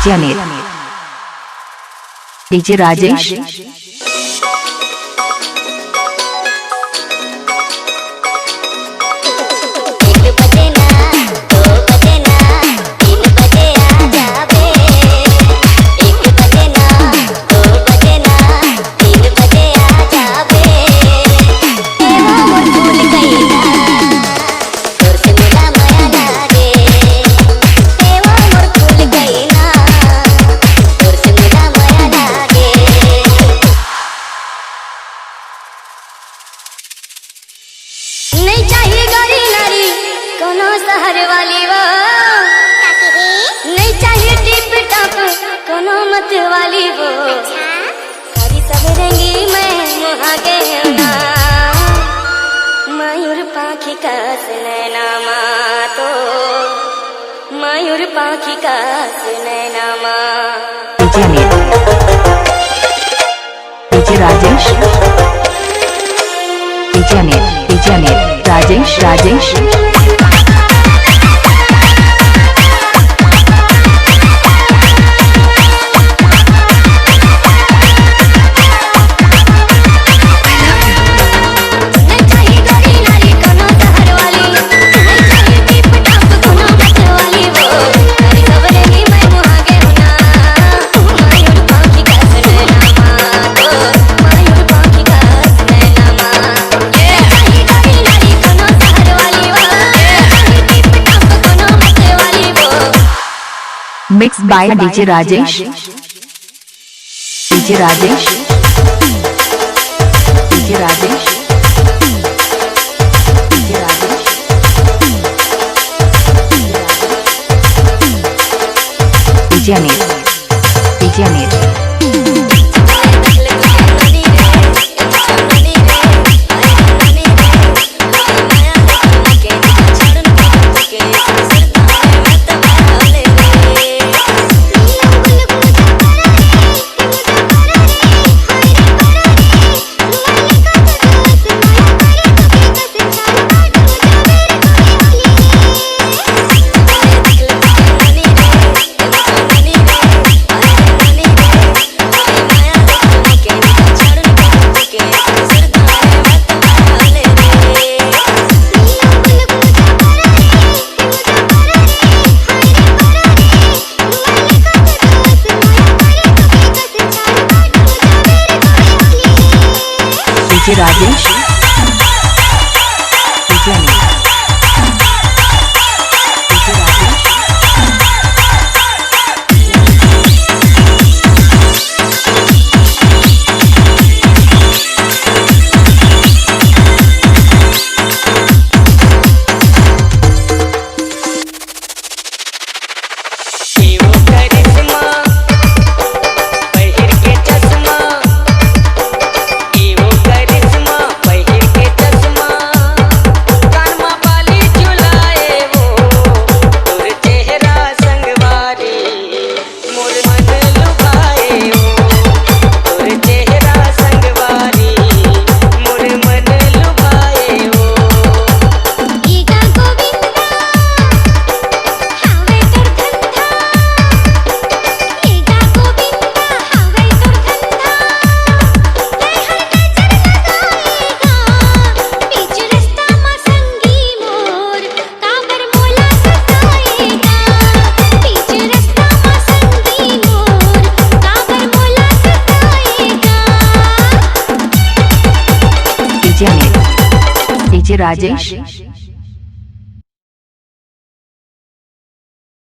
DJ Amit, DJ Rajesh, शहर वाली वो नहीं चाहिए टिप टॉप कोनो मत वाली वो हरी सबरंगी मैं मुहागे ना मयूर पाखी का सुनैना माँ तो मयूर पाखी का सुनैना माँ DJ Amit, DJ Rajesh, DJ Amit, Rajesh. Mixed by DJ Rajesh, DJ Rajesh, DJ Rajesh, DJ Rajesh, DJ Amit, DJ Amit. DJ Rajesh, DJ Amit, DJ Rajesh. DJ Amit, DJ Rajesh.